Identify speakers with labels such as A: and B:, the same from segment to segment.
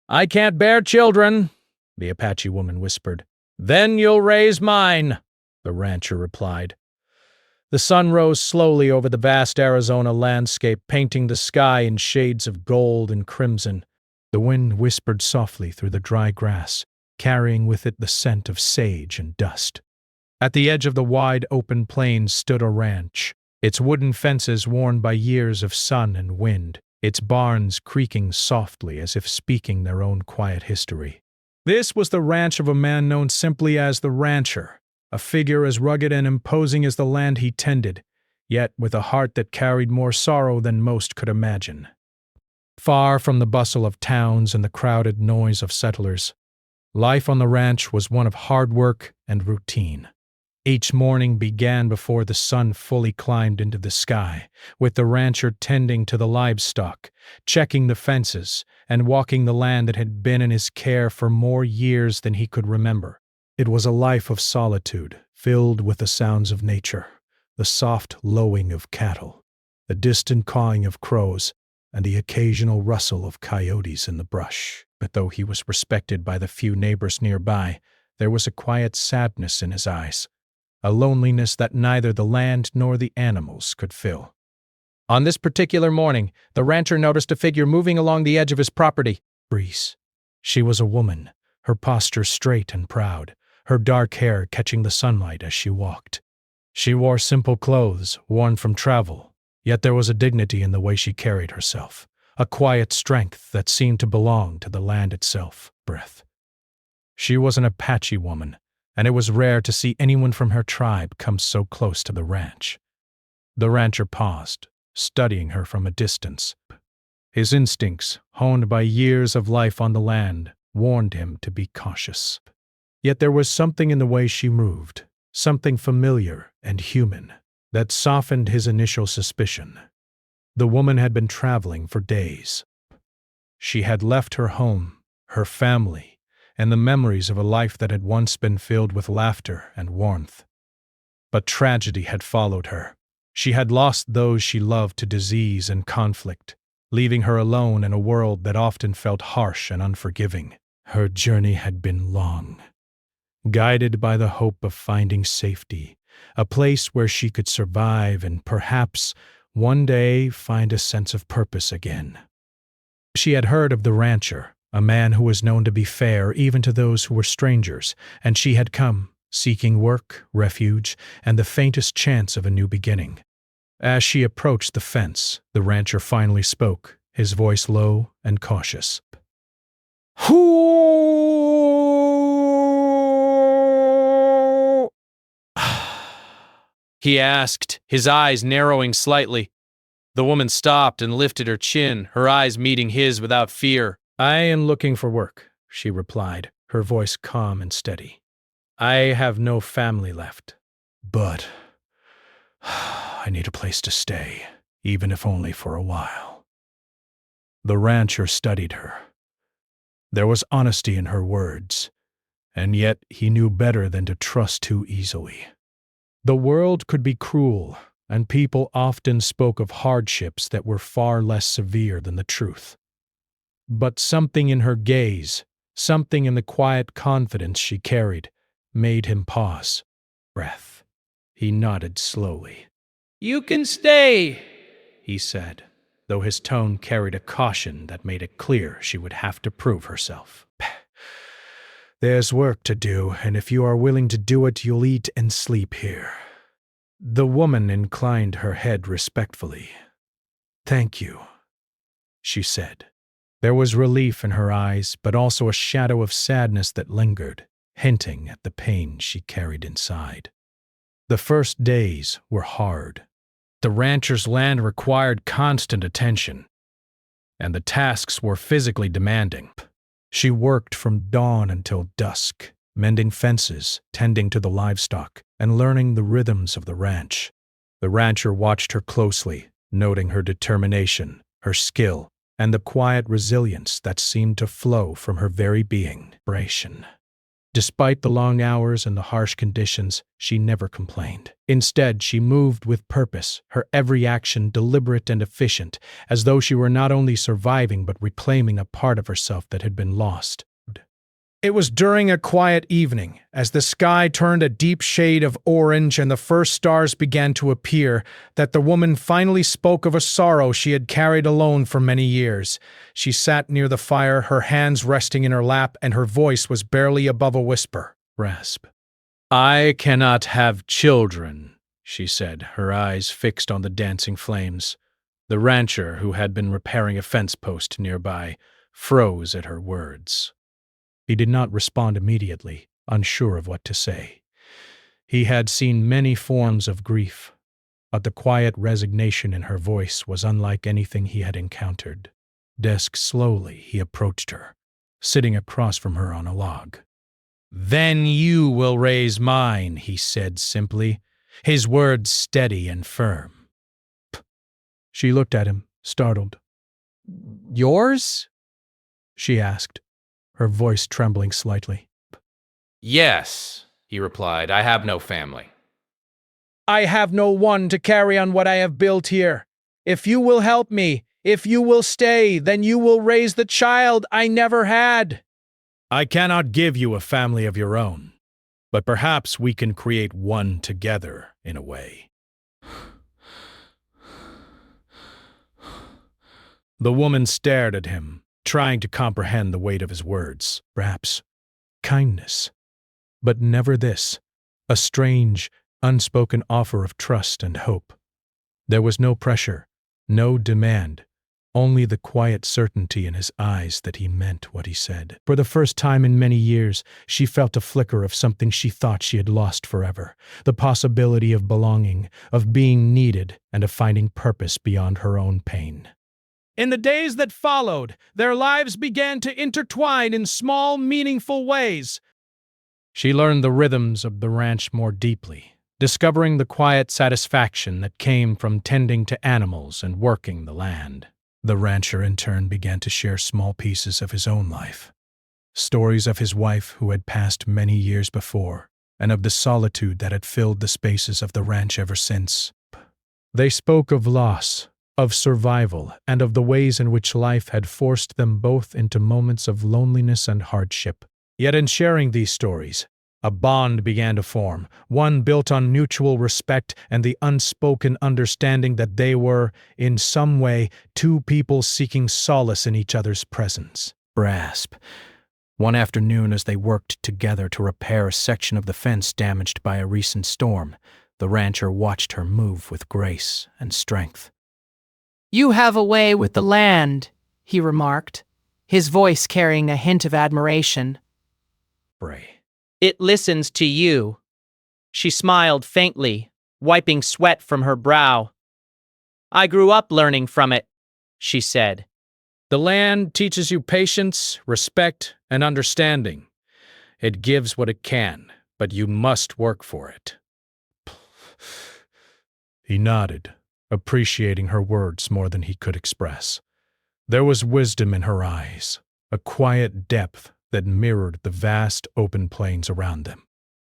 A: "I can't bear children," the Apache woman whispered. "Then you'll raise mine," the rancher replied. The sun rose slowly over the vast Arizona landscape, painting the sky in shades of gold and crimson. The wind whispered softly through the dry grass, carrying with it the scent of sage and dust. At the edge of the wide open plains stood a ranch, its wooden fences worn by years of sun and wind, its barns creaking softly as if speaking their own quiet history. This was the ranch of a man known simply as the rancher, a figure as rugged and imposing as the land he tended, yet with a heart that carried more sorrow than most could imagine. Far from the bustle of towns and the crowded noise of settlers, life on the ranch was one of hard work and routine. Each morning began before the sun fully climbed into the sky, with the rancher tending to the livestock, checking the fences, and walking the land that had been in his care for more years than he could remember. It was a life of solitude, filled with the sounds of nature, the soft lowing of cattle, the distant cawing of crows, and the occasional rustle of coyotes in the brush. But though he was respected by the few neighbors nearby, there was a quiet sadness in his eyes, a loneliness that neither the land nor the animals could fill. On this particular morning, the rancher noticed a figure moving along the edge of his property. Breeze. She was a woman, her posture straight and proud, her dark hair catching the sunlight as she walked. She wore simple clothes, worn from travel, yet there was a dignity in the way she carried herself, a quiet strength that seemed to belong to the land itself. Breath. She was an Apache woman, and it was rare to see anyone from her tribe come so close to the ranch. The rancher paused, studying her from a distance. His instincts, honed by years of life on the land, warned him to be cautious. Yet there was something in the way she moved, something familiar and human, that softened his initial suspicion. The woman had been traveling for days. She had left her home, her family, and the memories of a life that had once been filled with laughter and warmth. But tragedy had followed her. She had lost those she loved to disease and conflict, leaving her alone in a world that often felt harsh and unforgiving. Her journey had been long, guided by the hope of finding safety, a place where she could survive and perhaps one day find a sense of purpose again. She had heard of the rancher, a man who was known to be fair even to those who were strangers, and she had come, seeking work, refuge, and the faintest chance of a new beginning. As she approached the fence, the rancher finally spoke, his voice low and cautious. "Who?" he asked, his eyes narrowing slightly. The woman stopped and lifted her chin, her eyes meeting his without fear. "I am looking for work," she replied, her voice calm and steady. "I have no family left, but I need a place to stay, even if only for a while." The rancher studied her. There was honesty in her words, and yet he knew better than to trust too easily. The world could be cruel, and people often spoke of hardships that were far less severe than the truth. But something in her gaze, something in the quiet confidence she carried, made him pause. Breath. He nodded slowly. "You can stay," he said, though his tone carried a caution that made it clear she would have to prove herself. "There's work to do, and if you are willing to do it, you'll eat and sleep here." The woman inclined her head respectfully. "Thank you," she said. There was relief in her eyes, but also a shadow of sadness that lingered, hinting at the pain she carried inside. The first days were hard. The rancher's land required constant attention, and the tasks were physically demanding. She worked from dawn until dusk, mending fences, tending to the livestock, and learning the rhythms of the ranch. The rancher watched her closely, noting her determination, her skill, and the quiet resilience that seemed to flow from her very being. Despite the long hours and the harsh conditions, she never complained. Instead, she moved with purpose, her every action deliberate and efficient, as though she were not only surviving but reclaiming a part of herself that had been lost. It was during a quiet evening, as the sky turned a deep shade of orange and the first stars began to appear, that the woman finally spoke of a sorrow she had carried alone for many years. She sat near the fire, her hands resting in her lap, and her voice was barely above a whisper. Rasp. "I cannot have children," she said, her eyes fixed on the dancing flames. The rancher, who had been repairing a fence post nearby, froze at her words. He did not respond immediately, unsure of what to say. He had seen many forms of grief, but the quiet resignation in her voice was unlike anything he had encountered. Slowly, he approached her, sitting across from her on a log. "Then you will raise mine," he said simply, his words steady and firm. She looked at him, startled. "Yours?" she asked, her voice trembling slightly.
B: "Yes," he replied. "I have no family."
A: "I have no one to carry on what I have built here. If you will help me, if you will stay, then you will raise the child I never had." "I cannot give you a family of your own, but perhaps we can create one together in a way." The woman stared at him, trying to comprehend the weight of his words. Perhaps kindness, but never this, a strange, unspoken offer of trust and hope. There was no pressure, no demand, only the quiet certainty in his eyes that he meant what he said. For the first time in many years, she felt a flicker of something she thought she had lost forever, the possibility of belonging, of being needed, and of finding purpose beyond her own pain. In the days that followed, their lives began to intertwine in small, meaningful ways. She learned the rhythms of the ranch more deeply, discovering the quiet satisfaction that came from tending to animals and working the land. The rancher, in turn, began to share small pieces of his own life. Stories of his wife who had passed many years before, and of the solitude that had filled the spaces of the ranch ever since. They spoke of loss, of survival, and of the ways in which life had forced them both into moments of loneliness and hardship. Yet in sharing these stories, a bond began to form, one built on mutual respect and the unspoken understanding that they were, in some way, two people seeking solace in each other's presence. Rasp. One afternoon, as they worked together to repair a section of the fence damaged by a recent storm, the rancher watched her move with grace and strength.
C: "You have a way with the land," he remarked, his voice carrying a hint of admiration.
A: Bray.
C: "It listens to you." She smiled faintly, wiping sweat from her brow. "I grew up learning from it," she said.
A: The land teaches you patience, respect, and understanding. It gives what it can, but you must work for it. He nodded, appreciating her words more than he could express. There was wisdom in her eyes, a quiet depth that mirrored the vast open plains around them.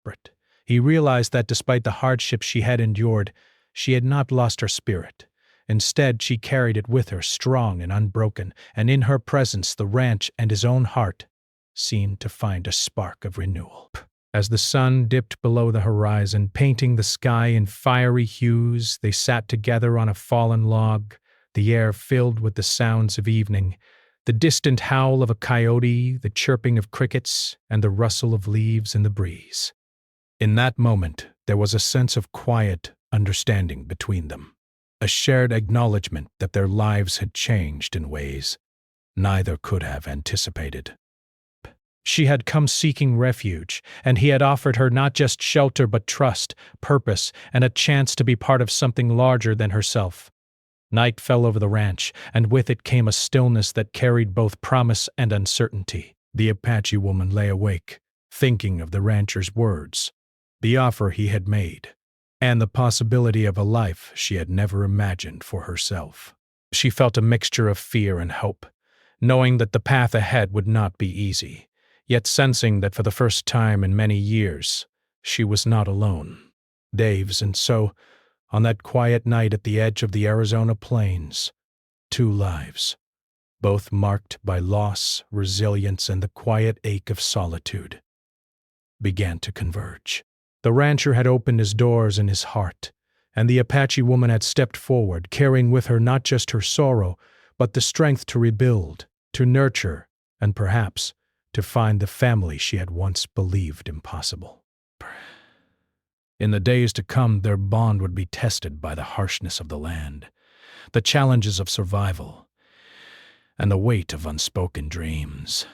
A: But he realized that despite the hardships she had endured, she had not lost her spirit. Instead, she carried it with her, strong and unbroken, and in her presence the ranch and his own heart seemed to find a spark of renewal. As the sun dipped below the horizon, painting the sky in fiery hues, they sat together on a fallen log, the air filled with the sounds of evening, the distant howl of a coyote, the chirping of crickets, and the rustle of leaves in the breeze. In that moment, there was a sense of quiet understanding between them, a shared acknowledgement that their lives had changed in ways neither could have anticipated. She had come seeking refuge, and he had offered her not just shelter but trust, purpose, and a chance to be part of something larger than herself. Night fell over the ranch, and with it came a stillness that carried both promise and uncertainty. The Apache woman lay awake, thinking of the rancher's words, the offer he had made, and the possibility of a life she had never imagined for herself. She felt a mixture of fear and hope, knowing that the path ahead would not be easy. yet sensing that for the first time in many years, she was not alone. Dave's, and so, on that quiet night at the edge of the Arizona plains, two lives, both marked by loss, resilience, and the quiet ache of solitude, began to converge. The rancher had opened his doors and his heart, and the Apache woman had stepped forward, carrying with her not just her sorrow, but the strength to rebuild, to nurture, and perhaps to find the family she had once believed impossible. In the days to come, their bond would be tested by the harshness of the land, the challenges of survival, and the weight of unspoken dreams.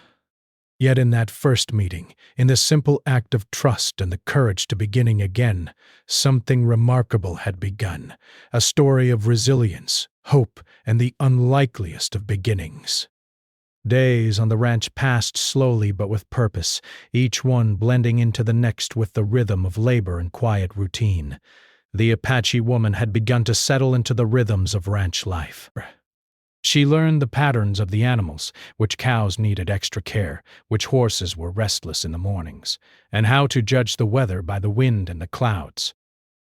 A: Yet in that first meeting, in the simple act of trust and the courage to beginning again, something remarkable had begun, a story of resilience, hope, and the unlikeliest of beginnings. Days on the ranch passed slowly but with purpose, each one blending into the next with the rhythm of labor and quiet routine. The Apache woman had begun to settle into the rhythms of ranch life. She learned the patterns of the animals, which cows needed extra care, which horses were restless in the mornings, and how to judge the weather by the wind and the clouds.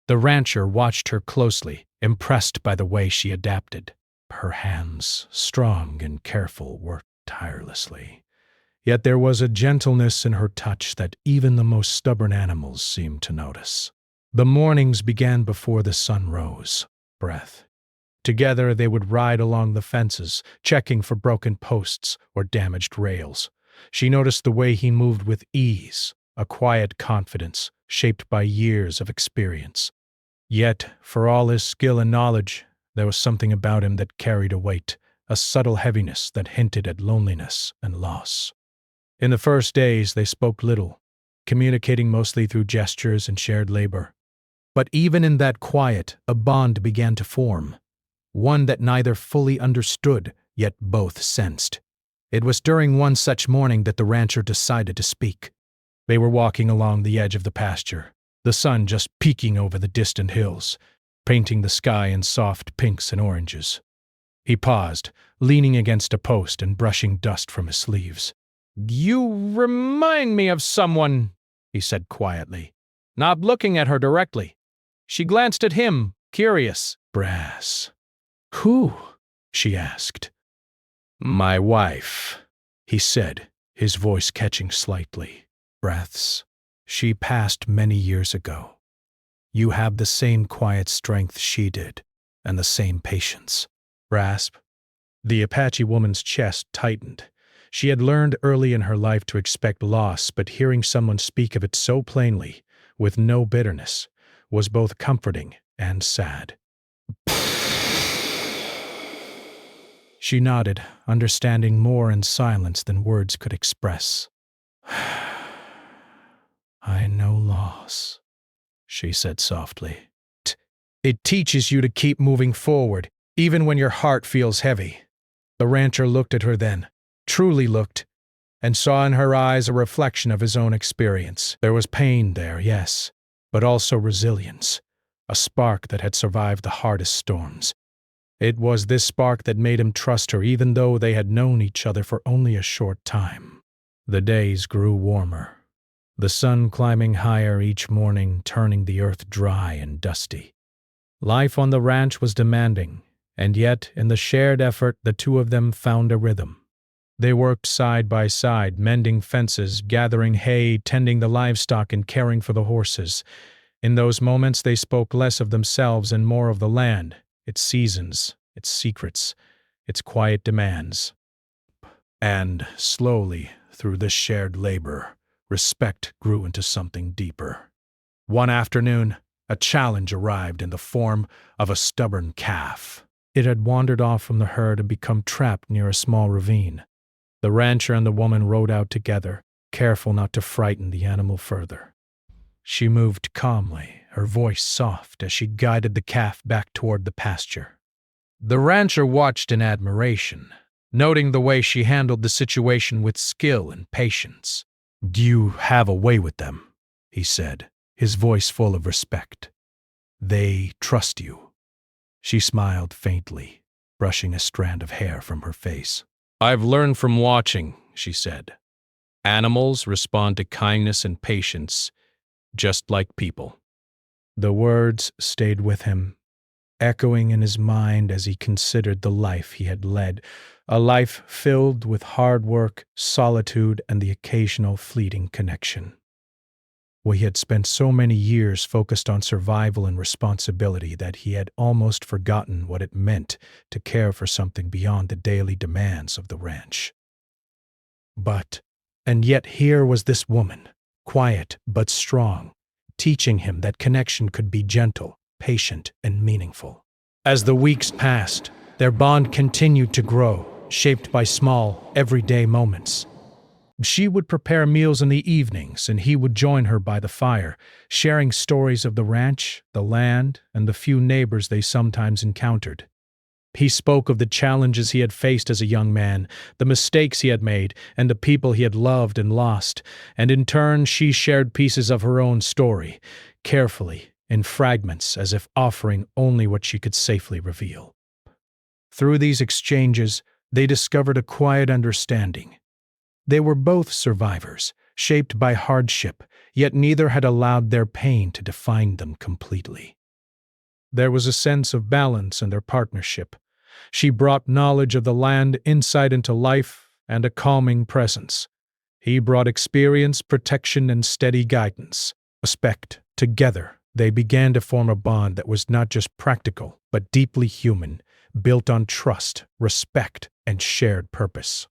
A: The rancher watched her closely, impressed by the way she adapted. Her hands, strong and careful, worked tirelessly. Yet there was a gentleness in her touch that even the most stubborn animals seemed to notice. The mornings began before the sun rose. Breath. Together they would ride along the fences, checking for broken posts or damaged rails. She noticed the way he moved with ease, a quiet confidence shaped by years of experience. Yet, for all his skill and knowledge, there was something about him that carried a weight, a subtle heaviness that hinted at loneliness and loss. In the first days they spoke little, communicating mostly through gestures and shared labor. But even in that quiet, a bond began to form. One that neither fully understood, yet both sensed. It was during one such morning that the rancher decided to speak. They were walking along the edge of the pasture, the sun just peeking over the distant hills, painting the sky in soft pinks and oranges. He paused, leaning against a post and brushing dust from his sleeves. "You remind me of someone," he said quietly, not looking at her directly. She glanced at him, curious. "Brass. Who?" she asked. "My wife," he said, his voice catching slightly. "Breaths. She passed many years ago. You have the same quiet strength she did, and the same patience." Rasp. The Apache woman's chest tightened. She had learned early in her life to expect loss, but hearing someone speak of it so plainly, with no bitterness, was both comforting and sad. She nodded, understanding more in silence than words could express. "I know loss," she said softly. "It teaches you to keep moving forward, even when your heart feels heavy." The rancher looked at her then, truly looked, and saw in her eyes a reflection of his own experience. There was pain there, yes, but also resilience, a spark that had survived the hardest storms. It was this spark that made him trust her even though they had known each other for only a short time. The days grew warmer, the sun climbing higher each morning, turning the earth dry and dusty. Life on the ranch was demanding, and yet in the shared effort the two of them found a rhythm. They worked side by side, mending fences, gathering hay, tending the livestock, and caring for the horses. In those moments they spoke less of themselves and more of the land, its seasons, its secrets, its quiet demands. And, slowly, through this shared labor, respect grew into something deeper. One afternoon, a challenge arrived in the form of a stubborn calf. It had wandered off from the herd and become trapped near a small ravine. The rancher and the woman rode out together, careful not to frighten the animal further. She moved calmly, her voice soft as she guided the calf back toward the pasture. The rancher watched in admiration, noting the way she handled the situation with skill and patience. "You have a way with them," he said, his voice full of respect. "They trust you." She smiled faintly, brushing a strand of hair from her face. "I've learned from watching," she said. Animals respond to kindness and patience, just like people. The words stayed with him, echoing in his mind as he considered the life he had led, a life filled with hard work, solitude, and the occasional fleeting connection. He had spent so many years focused on survival and responsibility that he had almost forgotten what it meant to care for something beyond the daily demands of the ranch. And yet here was this woman, quiet but strong, teaching him that connection could be gentle, patient, and meaningful. As the weeks passed, their bond continued to grow, shaped by small, everyday moments. She would prepare meals in the evenings, and he would join her by the fire, sharing stories of the ranch, the land, and the few neighbors they sometimes encountered. He spoke of the challenges he had faced as a young man, the mistakes he had made, and the people he had loved and lost, and in turn she shared pieces of her own story, carefully, in fragments, as if offering only what she could safely reveal. Through these exchanges, they discovered a quiet understanding. They were both survivors, shaped by hardship, yet neither had allowed their pain to define them completely. There was a sense of balance in their partnership. She brought knowledge of the land, insight into life, and a calming presence. He brought experience, protection, and steady guidance. Respect. Together, they began to form a bond that was not just practical, but deeply human, built on trust, respect, and shared purpose.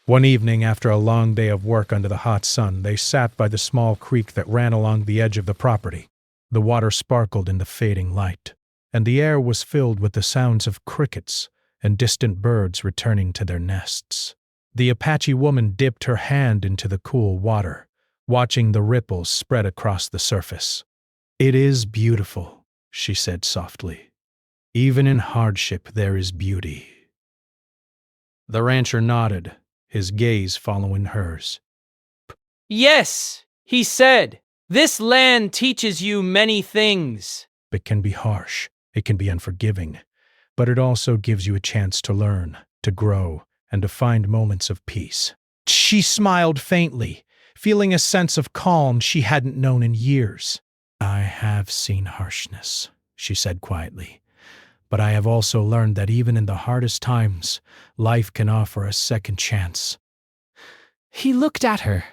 A: One evening, after a long day of work under the hot sun, they sat by the small creek that ran along the edge of the property. The water sparkled in the fading light, and the air was filled with the sounds of crickets and distant birds returning to their nests. The Apache woman dipped her hand into the cool water, watching the ripples spread across the surface. "It is beautiful," she said softly. "Even in hardship there is beauty." The rancher nodded, his gaze following hers.
C: Yes, he said. This land teaches you many things.
A: It can be harsh, it can be unforgiving, but it also gives you a chance to learn, to grow, and to find moments of peace. She smiled faintly, feeling a sense of calm she hadn't known in years. "I have seen harshness," she said quietly, "but I have also learned that even in the hardest times, life can offer a second chance."
D: He looked at her,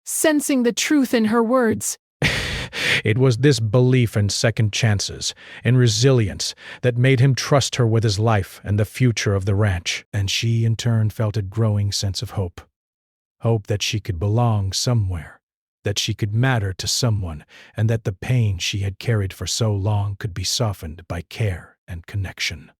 D: sensing the truth in her words.
A: It was this belief in second chances, in resilience, that made him trust her with his life and the future of the ranch, and she in turn felt a growing sense of hope. Hope that she could belong somewhere, that she could matter to someone, and that the pain she had carried for so long could be softened by care and connection.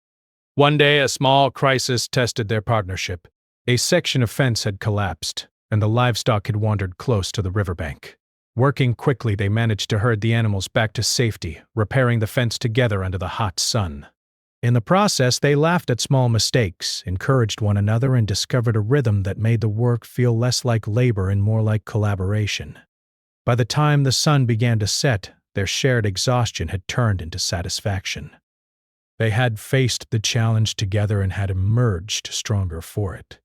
A: One day, a small crisis tested their partnership. A section of fence had collapsed, and the livestock had wandered close to the riverbank. Working quickly, they managed to herd the animals back to safety, repairing the fence together under the hot sun. In the process, they laughed at small mistakes, encouraged one another, and discovered a rhythm that made the work feel less like labor and more like collaboration. By the time the sun began to set, their shared exhaustion had turned into satisfaction. They had faced the challenge together and had emerged stronger for it.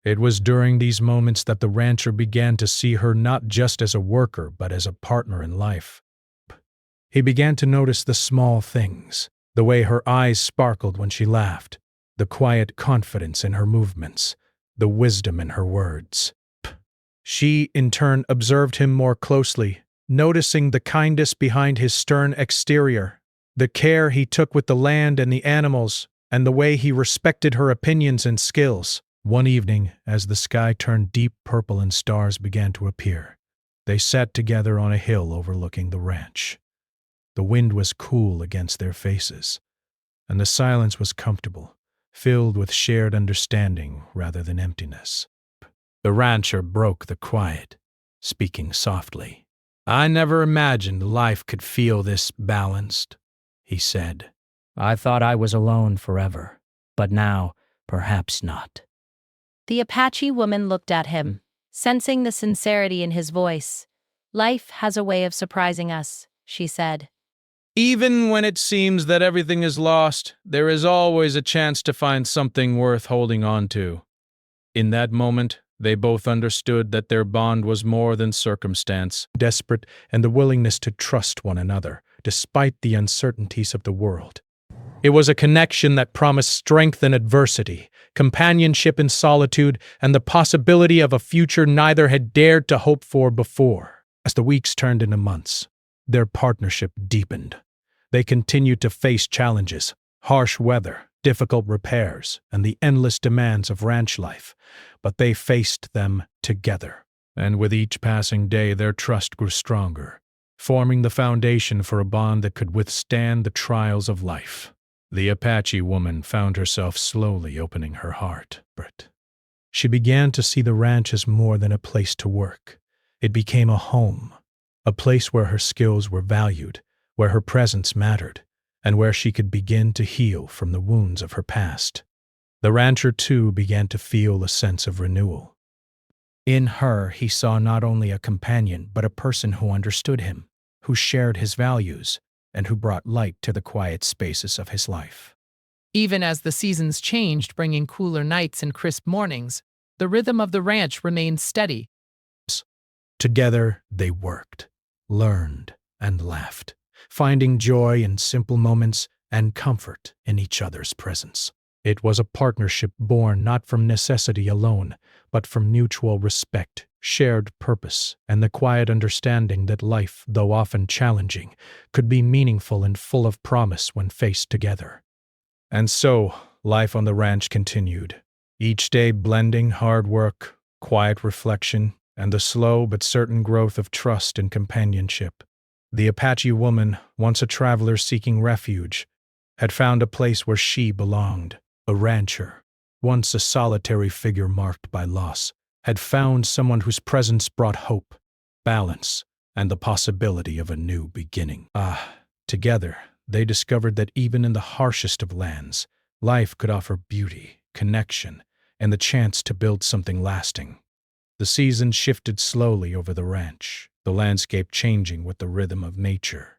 A: It was during these moments that the rancher began to see her not just as a worker, but as a partner in life. He began to notice the small things, the way her eyes sparkled when she laughed, the quiet confidence in her movements, the wisdom in her words. She, in turn, observed him more closely, noticing the kindness behind his stern exterior, the care he took with the land and the animals, and the way he respected her opinions and skills. One evening, as the sky turned deep purple and stars began to appear, they sat together on a hill overlooking the ranch. The wind was cool against their faces, and the silence was comfortable, filled with shared understanding rather than emptiness. The rancher broke the quiet, speaking softly. "I never imagined life could feel this balanced," he said. "I thought I was alone forever, but now, perhaps not."
E: The Apache woman looked at him, sensing the sincerity in his voice. "Life has a way of surprising us," she said.
A: "Even when it seems that everything is lost, there is always a chance to find something worth holding on to." In that moment, They both understood that their bond was more than circumstance, desperate, and the willingness to trust one another, despite the uncertainties of the world. It was a connection that promised strength in adversity, companionship in solitude, and the possibility of a future neither had dared to hope for before. As the weeks turned into months, their partnership deepened. They continued to face challenges, harsh weather, difficult repairs, and the endless demands of ranch life, but they faced them together. And with each passing day, their trust grew stronger, forming the foundation for a bond that could withstand the trials of life. The Apache woman found herself slowly opening her heart. She began to see the ranch as more than a place to work. It became a home, a place where her skills were valued, where her presence mattered, and where she could begin to heal from the wounds of her past. The rancher, too, began to feel a sense of renewal. In her, he saw not only a companion, but a person who understood him, who shared his values, and who brought light to the quiet spaces of his life.
D: Even as the seasons changed, bringing cooler nights and crisp mornings, the rhythm of the ranch remained steady.
A: Together, they worked, learned, and laughed, finding joy in simple moments and comfort in each other's presence. It was a partnership born not from necessity alone, but from mutual respect, shared purpose, and the quiet understanding that life, though often challenging, could be meaningful and full of promise when faced together. And so, life on the ranch continued, each day blending hard work, quiet reflection, and the slow but certain growth of trust and companionship. The Apache woman, once a traveler seeking refuge, had found a place where she belonged. A rancher, once a solitary figure marked by loss, had found someone whose presence brought hope, balance, and the possibility of a new beginning. Together, they discovered that even in the harshest of lands, life could offer beauty, connection, and the chance to build something lasting. The seasons shifted slowly over the ranch, the landscape changing with the rhythm of nature.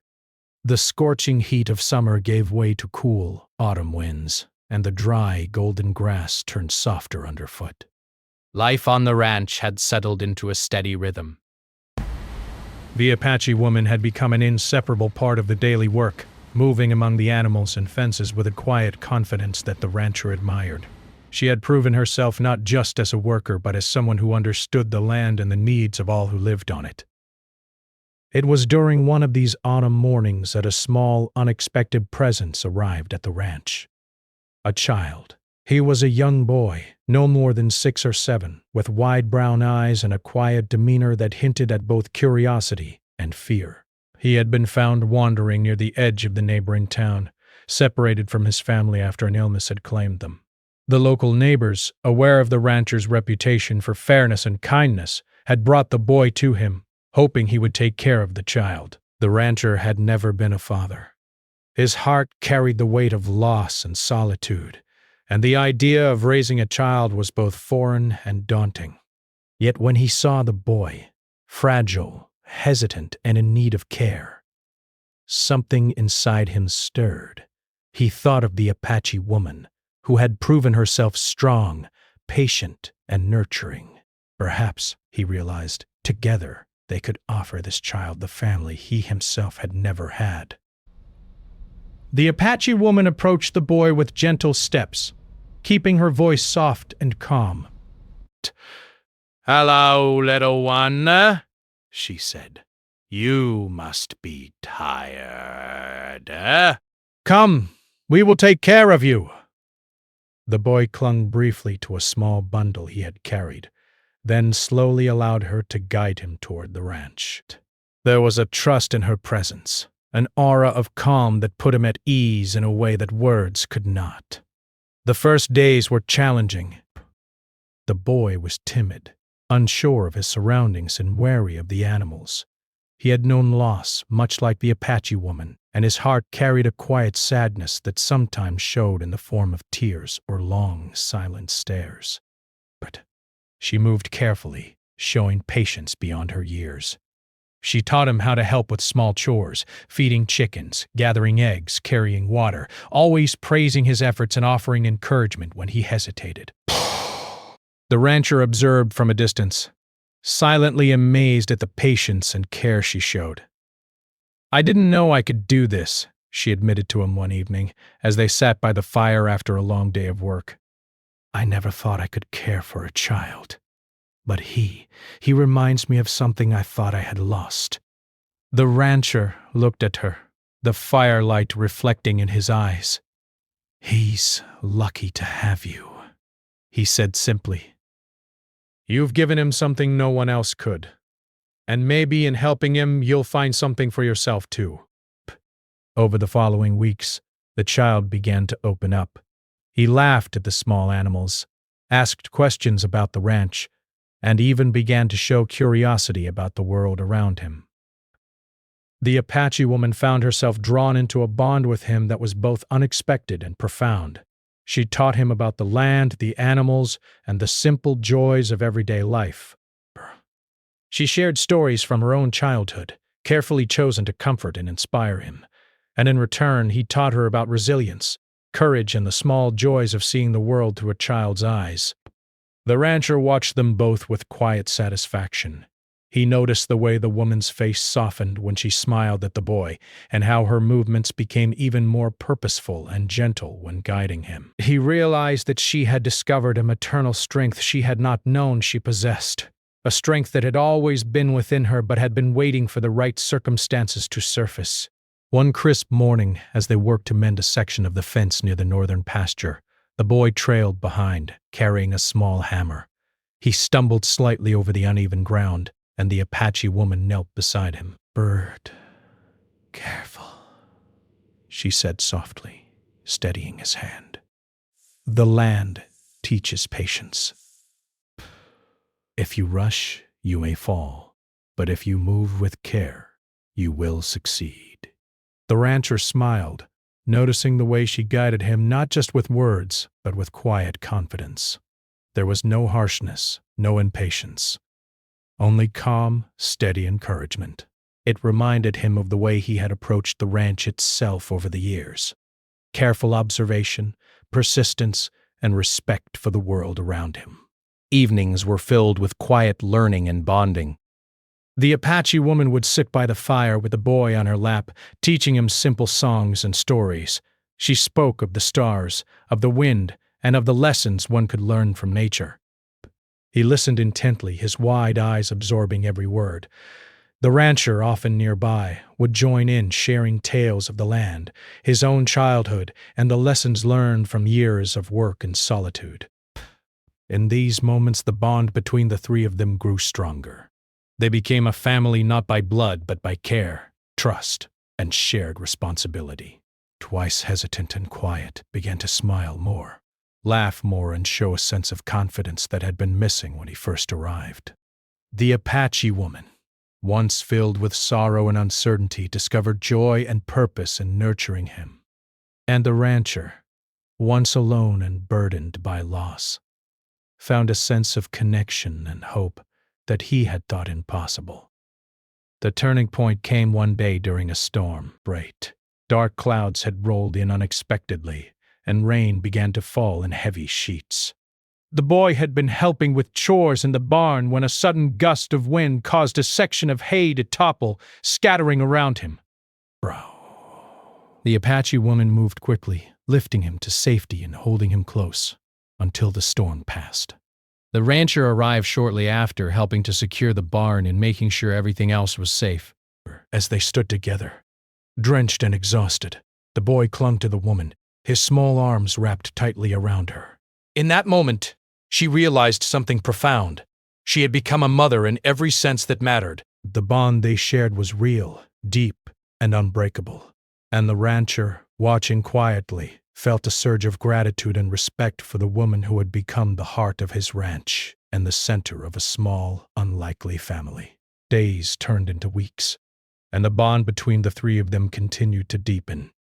A: The scorching heat of summer gave way to cool autumn winds, and the dry, golden grass turned softer underfoot.
C: Life on the ranch had settled into a steady rhythm.
A: The Apache woman had become an inseparable part of the daily work, moving among the animals and fences with a quiet confidence that the rancher admired. She had proven herself not just as a worker, but as someone who understood the land and the needs of all who lived on it. It was during one of these autumn mornings that a small, unexpected presence arrived at the ranch. A child. He was a young boy, no more than 6 or 7, with wide brown eyes and a quiet demeanor that hinted at both curiosity and fear. He had been found wandering near the edge of the neighboring town, separated from his family after an illness had claimed them. The local neighbors, aware of the rancher's reputation for fairness and kindness, had brought the boy to him, hoping he would take care of the child. The rancher had never been a father. His heart carried the weight of loss and solitude, and the idea of raising a child was both foreign and daunting. Yet when he saw the boy, fragile, hesitant, and in need of care, something inside him stirred. He thought of the Apache woman, who had proven herself strong, patient, and nurturing. Perhaps, he realized, together they could offer this child the family he himself had never had. The Apache woman approached the boy with gentle steps, keeping her voice soft and calm.
B: "Hello, little one," she said. "You must be tired.
A: Come, we will take care of you." The boy clung briefly to a small bundle he had carried, then slowly allowed her to guide him toward the ranch. There was a trust in her presence, an aura of calm that put him at ease in a way that words could not. The first days were challenging. The boy was timid, unsure of his surroundings and wary of the animals. He had known loss, much like the Apache woman, and his heart carried a quiet sadness that sometimes showed in the form of tears or long, silent stares. But she moved carefully, showing patience beyond her years. She taught him how to help with small chores, feeding chickens, gathering eggs, carrying water, always praising his efforts and offering encouragement when he hesitated. The rancher observed from a distance, silently amazed at the patience and care she showed. "I didn't know I could do this," she admitted to him one evening, as they sat by the fire after a long day of work. "I never thought I could care for a child. But he reminds me of something I thought I had lost." The rancher looked at her, the firelight reflecting in his eyes. "He's lucky to have you," he said simply. "You've given him something no one else could. And maybe in helping him, you'll find something for yourself too." Over the following weeks, the child began to open up. He laughed at the small animals, asked questions about the ranch, and even began to show curiosity about the world around him. The Apache woman found herself drawn into a bond with him that was both unexpected and profound. She taught him about the land, the animals, and the simple joys of everyday life. She shared stories from her own childhood, carefully chosen to comfort and inspire him, and in return he taught her about resilience, courage, and the small joys of seeing the world through a child's eyes. The rancher watched them both with quiet satisfaction. He noticed the way the woman's face softened when she smiled at the boy, and how her movements became even more purposeful and gentle when guiding him. He realized that she had discovered a maternal strength she had not known she possessed, a strength that had always been within her but had been waiting for the right circumstances to surface. One crisp morning, as they worked to mend a section of the fence near the northern pasture, the boy trailed behind, carrying a small hammer. He stumbled slightly over the uneven ground, and the Apache woman knelt beside him. "Bird, careful," she said softly, steadying his hand. "The land teaches patience. If you rush, you may fall, but if you move with care, you will succeed." The rancher smiled, noticing the way she guided him not just with words, but with quiet confidence. There was no harshness, no impatience. Only calm, steady encouragement. It reminded him of the way he had approached the ranch itself over the years. Careful observation, persistence, and respect for the world around him. Evenings were filled with quiet learning and bonding. The Apache woman would sit by the fire with the boy on her lap, teaching him simple songs and stories. She spoke of the stars, of the wind, and of the lessons one could learn from nature. He listened intently, his wide eyes absorbing every word. The rancher, often nearby, would join in, sharing tales of the land, his own childhood, and the lessons learned from years of work and solitude. In these moments, the bond between the three of them grew stronger. They became a family not by blood, but by care, trust, and shared responsibility. Twice hesitant and quiet, began to smile more, laugh more, and show a sense of confidence that had been missing when he first arrived. The Apache woman, once filled with sorrow and uncertainty, discovered joy and purpose in nurturing him. And the rancher, once alone and burdened by loss, found a sense of connection and hope that he had thought impossible. The turning point came one day during a storm. Bright, dark clouds had rolled in unexpectedly, and rain began to fall in heavy sheets. The boy had been helping with chores in the barn when a sudden gust of wind caused a section of hay to topple, scattering around him. The Apache woman moved quickly, lifting him to safety and holding him close until the storm passed. The rancher arrived shortly after, helping to secure the barn and making sure everything else was safe. As they stood together, drenched and exhausted, the boy clung to the woman, his small arms wrapped tightly around her. In that moment, she realized something profound. She had become a mother in every sense that mattered. The bond they shared was real, deep, and unbreakable. And the rancher, watching quietly, felt a surge of gratitude and respect for the woman who had become the heart of his ranch and the center of a small, unlikely family. Days turned into weeks, and the bond between the three of them continued to deepen.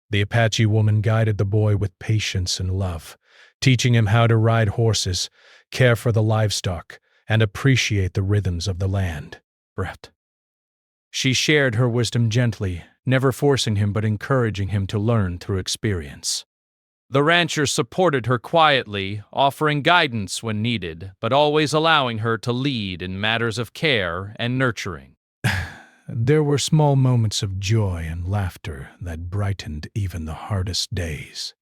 A: The Apache woman guided the boy with patience and love, teaching him how to ride horses, care for the livestock, and appreciate the rhythms of the land. She shared her wisdom gently, never forcing him but encouraging him to learn through experience.
B: The rancher supported her quietly, offering guidance when needed, but always allowing her to lead in matters of care and nurturing.
A: There were small moments of joy and laughter that brightened even the hardest days.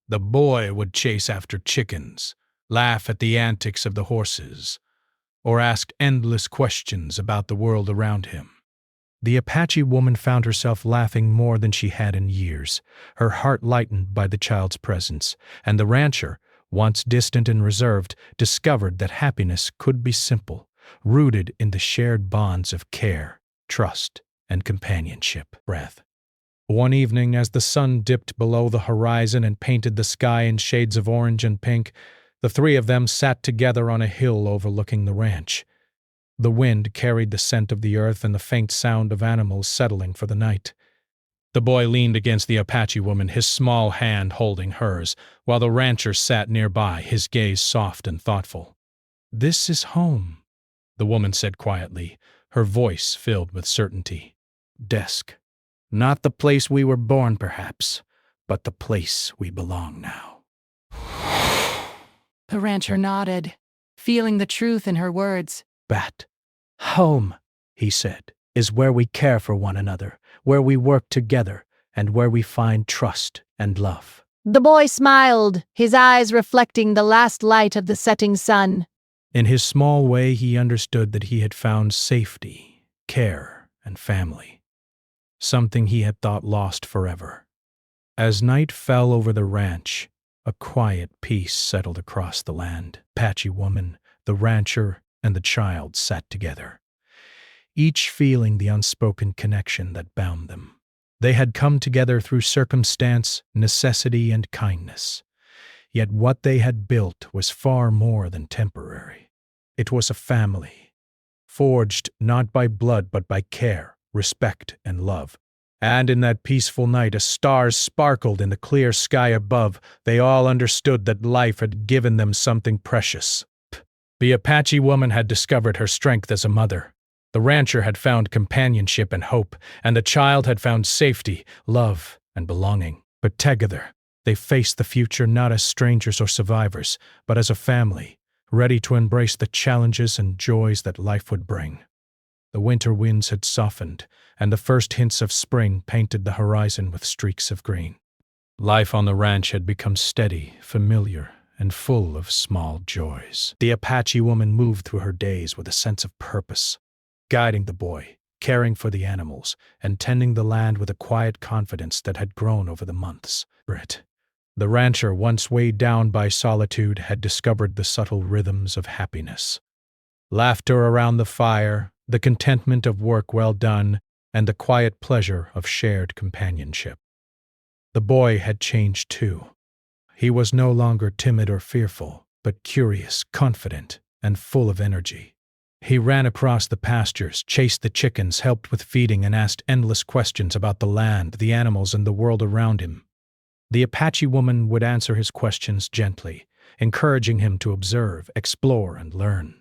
A: The boy would chase after chickens, laugh at the antics of the horses, or ask endless questions about the world around him. The Apache woman found herself laughing more than she had in years, her heart lightened by the child's presence, and the rancher, once distant and reserved, discovered that happiness could be simple, rooted in the shared bonds of care, trust, and companionship. Breath. One evening, as the sun dipped below the horizon and painted the sky in shades of orange and pink, the three of them sat together on a hill overlooking the ranch. The wind carried the scent of the earth and the faint sound of animals settling for the night. The boy leaned against the Apache woman, his small hand holding hers, while the rancher sat nearby, his gaze soft and thoughtful. "This is home," the woman said quietly, her voice filled with certainty. "Desk. Not the place we were born, perhaps, but the place we belong now."
D: The rancher nodded, feeling the truth in her words.
A: "Bat. Home," he said, "is where we care for one another, where we work together, and where we find trust and love."
E: The boy smiled, his eyes reflecting the last light of the setting sun.
A: In his small way, he understood that he had found safety, care, and family, something he had thought lost forever. As night fell over the ranch, a quiet peace settled across the land. Apache woman, the rancher, and the child sat together, each feeling the unspoken connection that bound them. They had come together through circumstance, necessity, and kindness. Yet what they had built was far more than temporary. It was a family, forged not by blood but by care, respect, and love. And in that peaceful night, as stars sparkled in the clear sky above, they all understood that life had given them something precious. The Apache woman had discovered her strength as a mother. The rancher had found companionship and hope, and the child had found safety, love, and belonging. But together, they faced the future not as strangers or survivors, but as a family, ready to embrace the challenges and joys that life would bring. The winter winds had softened, and the first hints of spring painted the horizon with streaks of green. Life on the ranch had become steady, familiar, and full of small joys. The Apache woman moved through her days with a sense of purpose, guiding the boy, caring for the animals, and tending the land with a quiet confidence that had grown over the months. The rancher, once weighed down by solitude, had discovered the subtle rhythms of happiness. Laughter around the fire, the contentment of work well done, and the quiet pleasure of shared companionship. The boy had changed too. He was no longer timid or fearful, but curious, confident, and full of energy. He ran across the pastures, chased the chickens, helped with feeding, and asked endless questions about the land, the animals, and the world around him. The Apache woman would answer his questions gently, encouraging him to observe, explore, and learn.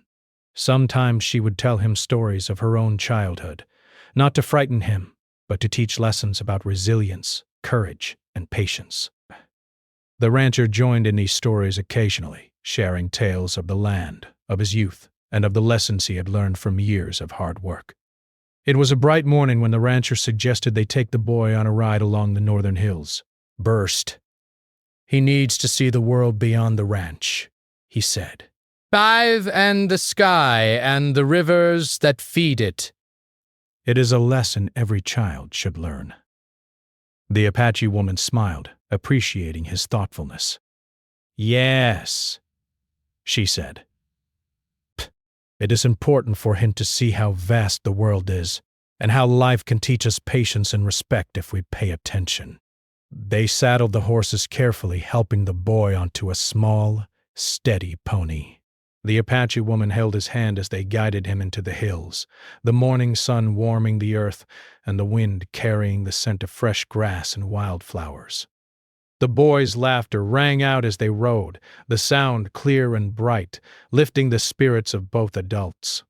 A: Sometimes she would tell him stories of her own childhood, not to frighten him, but to teach lessons about resilience, courage, and patience. The rancher joined in these stories occasionally, sharing tales of the land, of his youth, and of the lessons he had learned from years of hard work. It was a bright morning when the rancher suggested they take the boy on a ride along the northern hills. "Burst. He needs to see the world beyond the ranch," he said. "Dive and the sky and the rivers that feed it. It is a lesson every child should learn." The Apache woman smiled, appreciating his thoughtfulness. "Yes," she said. "It is important for him to see how vast the world is, and how life can teach us patience and respect if we pay attention." They saddled the horses carefully, helping the boy onto a small, steady pony. The Apache woman held his hand as they guided him into the hills, the morning sun warming the earth and the wind carrying the scent of fresh grass and wildflowers. The boys' laughter rang out as they rode, the sound clear and bright, lifting the spirits of both adults.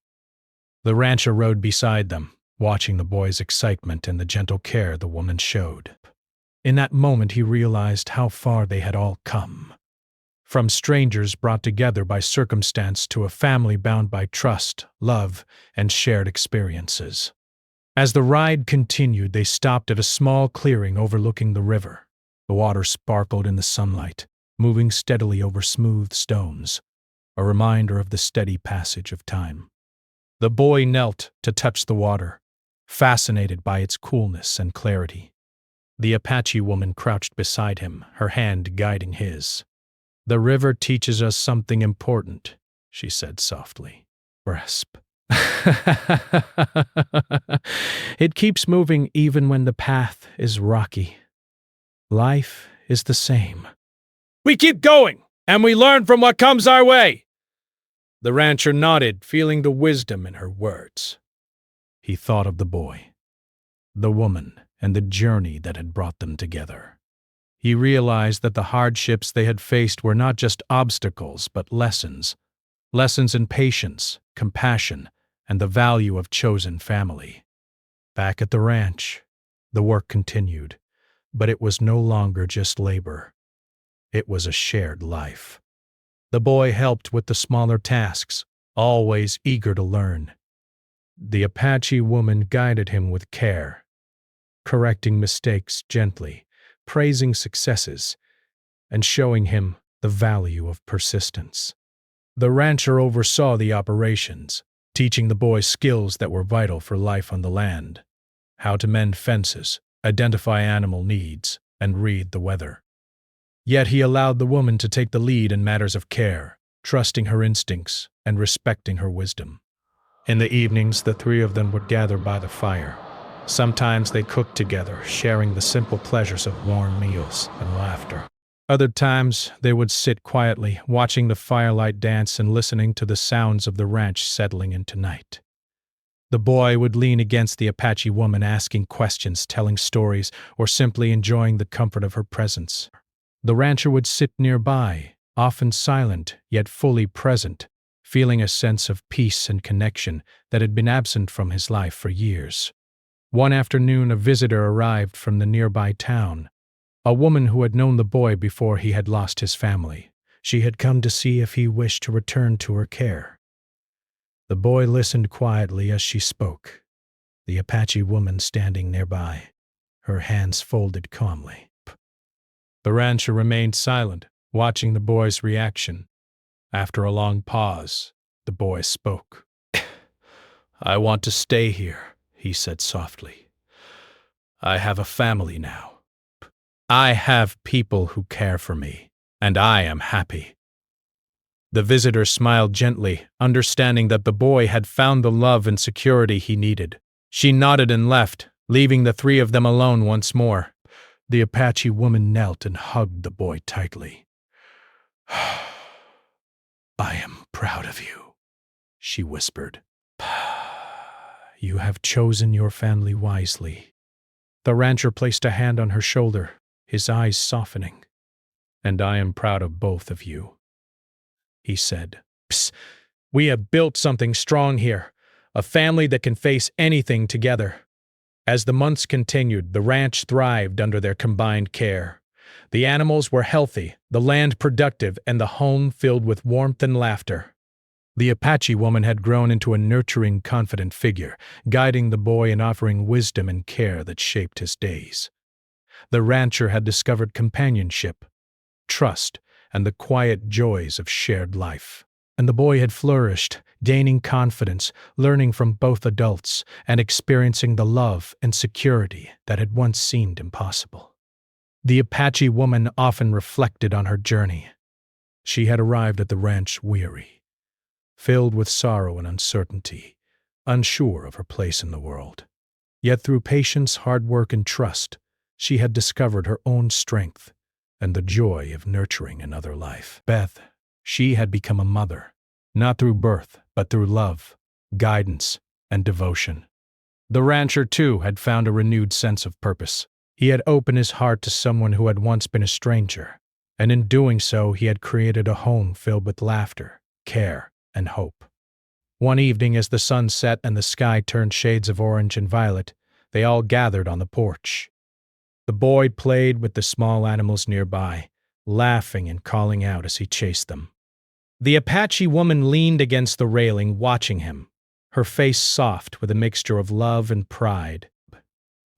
A: The rancher rode beside them, watching the boys' excitement and the gentle care the woman showed. In that moment he realized how far they had all come. From strangers brought together by circumstance to a family bound by trust, love, and shared experiences. As the ride continued, they stopped at a small clearing overlooking the river. The water sparkled in the sunlight, moving steadily over smooth stones, a reminder of the steady passage of time. The boy knelt to touch the water, fascinated by its coolness and clarity. The Apache woman crouched beside him, her hand guiding his. "The river teaches us something important," she said softly. Rasp. "It keeps moving even when the path is rocky. Life is the same." "We keep going, and we learn from what comes our way." The rancher nodded, feeling the wisdom in her words. He thought of the boy, the woman, and the journey that had brought them together. He realized that the hardships they had faced were not just obstacles, but lessons in patience, compassion, and the value of chosen family. Back at the ranch, the work continued, but it was no longer just labor. It was a shared life. The boy helped with the smaller tasks, always eager to learn. The Apache woman guided him with care, correcting mistakes gently, praising successes, and showing him the value of persistence. The rancher oversaw the operations, teaching the boy skills that were vital for life on the land: how to mend fences, identify animal needs, and read the weather. Yet he allowed the woman to take the lead in matters of care, trusting her instincts and respecting her wisdom. In the evenings, the three of them would gather by the fire. Sometimes they cooked together, sharing the simple pleasures of warm meals and laughter. Other times, they would sit quietly, watching the firelight dance and listening to the sounds of the ranch settling into night. The boy would lean against the Apache woman, asking questions, telling stories, or simply enjoying the comfort of her presence. The rancher would sit nearby, often silent, yet fully present, feeling a sense of peace and connection that had been absent from his life for years. One afternoon, a visitor arrived from the nearby town, a woman who had known the boy before he had lost his family. She had come to see if he wished to return to her care. The boy listened quietly as she spoke, the Apache woman standing nearby, her hands folded calmly. The rancher remained silent, watching the boy's reaction. After a long pause, the boy spoke. "I want to stay here," he said softly. "I have a family now. I have people who care for me, and I am happy." The visitor smiled gently, understanding that the boy had found the love and security he needed. She nodded and left, leaving the three of them alone once more. The Apache woman knelt and hugged the boy tightly. "I am proud of you," she whispered. "You have chosen your family wisely." The rancher placed a hand on her shoulder, his eyes softening. "And I am proud of both of you," he said. "Psst, we have built something strong here, a family that can face anything together." As the months continued, the ranch thrived under their combined care. The animals were healthy, the land productive, and the home filled with warmth and laughter. The Apache woman had grown into a nurturing, confident figure, guiding the boy and offering wisdom and care that shaped his days. The rancher had discovered companionship, trust, and the quiet joys of shared life. And the boy had flourished, gaining confidence, learning from both adults, and experiencing the love and security that had once seemed impossible. The Apache woman often reflected on her journey. She had arrived at the ranch weary, filled with sorrow and uncertainty, unsure of her place in the world. Yet through patience, hard work, and trust, she had discovered her own strength and the joy of nurturing another life. Beth, she had become a mother, not through birth, but through love, guidance, and devotion. The rancher, too, had found a renewed sense of purpose. He had opened his heart to someone who had once been a stranger, and in doing so he had created a home filled with laughter, care, and hope. One evening, as the sun set and the sky turned shades of orange and violet, they all gathered on the porch. The boy played with the small animals nearby, laughing and calling out as he chased them. The Apache woman leaned against the railing, watching him, her face soft with a mixture of love and pride.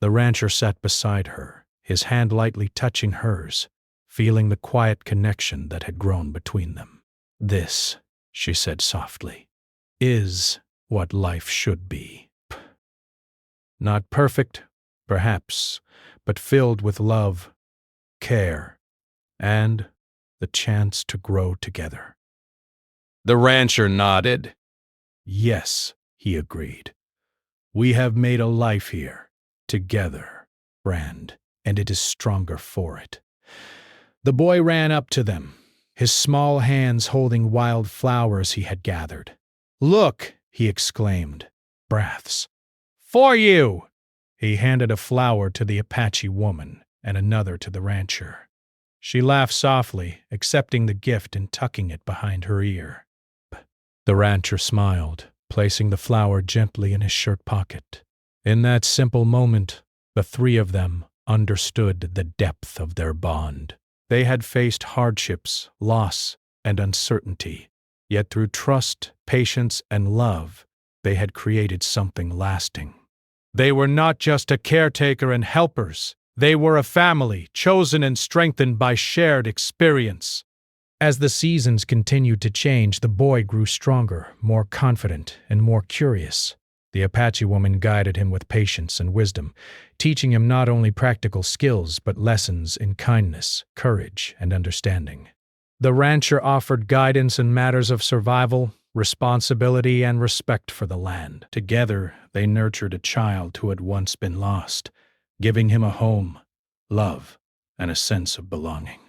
A: The rancher sat beside her, his hand lightly touching hers, feeling the quiet connection that had grown between them. "This," she said softly, "is what life should be. Not perfect, perhaps, but filled with love, care, and the chance to grow together."
B: The rancher nodded.
A: "Yes," he agreed. "We have made a life here, together, friend, and it is stronger for it." The boy ran up to them, his small hands holding wild flowers he had gathered. "Look," he exclaimed, "breaths. For you!" He handed a flower to the Apache woman and another to the rancher. She laughed softly, accepting the gift and tucking it behind her ear. The rancher smiled, placing the flower gently in his shirt pocket. In that simple moment, the three of them understood the depth of their bond. They had faced hardships, loss, and uncertainty, yet through trust, patience, and love, they had created something lasting. They were not just a caretaker and helpers. They were a family, chosen and strengthened by shared experience. As the seasons continued to change, the boy grew stronger, more confident, and more curious. The Apache woman guided him with patience and wisdom, teaching him not only practical skills but lessons in kindness, courage, and understanding. The rancher offered guidance in matters of survival, responsibility, and respect for the land. Together, they nurtured a child who had once been lost, giving him a home, love, and a sense of belonging.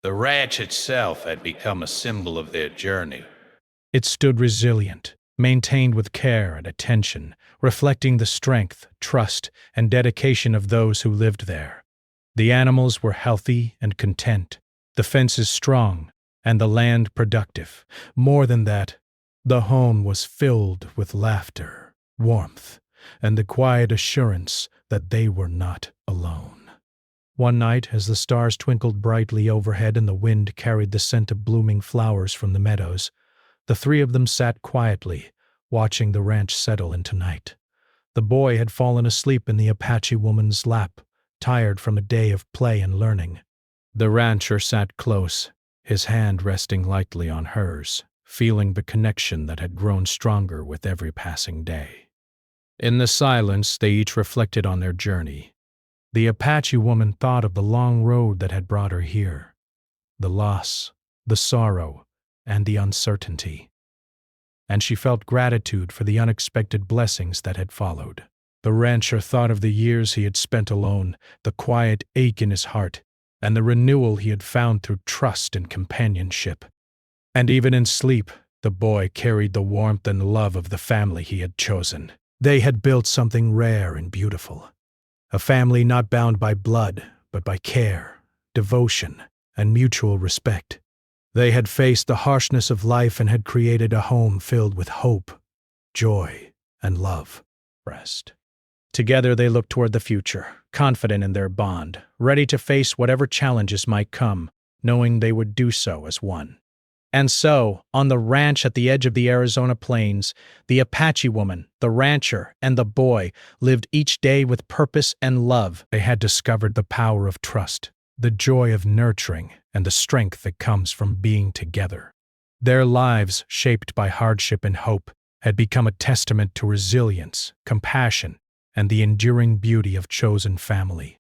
B: The ranch itself had become a symbol of their journey.
A: It stood resilient, maintained with care and attention, reflecting the strength, trust, and dedication of those who lived there. The animals were healthy and content, the fences strong, and the land productive. More than that, the home was filled with laughter, warmth, and the quiet assurance that they were not alone. One night, as the stars twinkled brightly overhead and the wind carried the scent of blooming flowers from the meadows, the three of them sat quietly, watching the ranch settle into night. The boy had fallen asleep in the Apache woman's lap, tired from a day of play and learning. The rancher sat close, his hand resting lightly on hers, feeling the connection that had grown stronger with every passing day. In the silence, they each reflected on their journey. The Apache woman thought of the long road that had brought her here, the loss, the sorrow, and the uncertainty. And she felt gratitude for the unexpected blessings that had followed. The rancher thought of the years he had spent alone, the quiet ache in his heart, and the renewal he had found through trust and companionship. And even in sleep, the boy carried the warmth and love of the family he had chosen. They had built something rare and beautiful. A family not bound by blood, but by care, devotion, and mutual respect. They had faced the harshness of life and had created a home filled with hope, joy, and love. Rest. Together they looked toward the future, confident in their bond, ready to face whatever challenges might come, knowing they would do so as one. And so, on the ranch at the edge of the Arizona plains, the Apache woman, the rancher, and the boy lived each day with purpose and love. They had discovered the power of trust, the joy of nurturing, and the strength that comes from being together. Their lives, shaped by hardship and hope, had become a testament to resilience, compassion, and the enduring beauty of chosen family.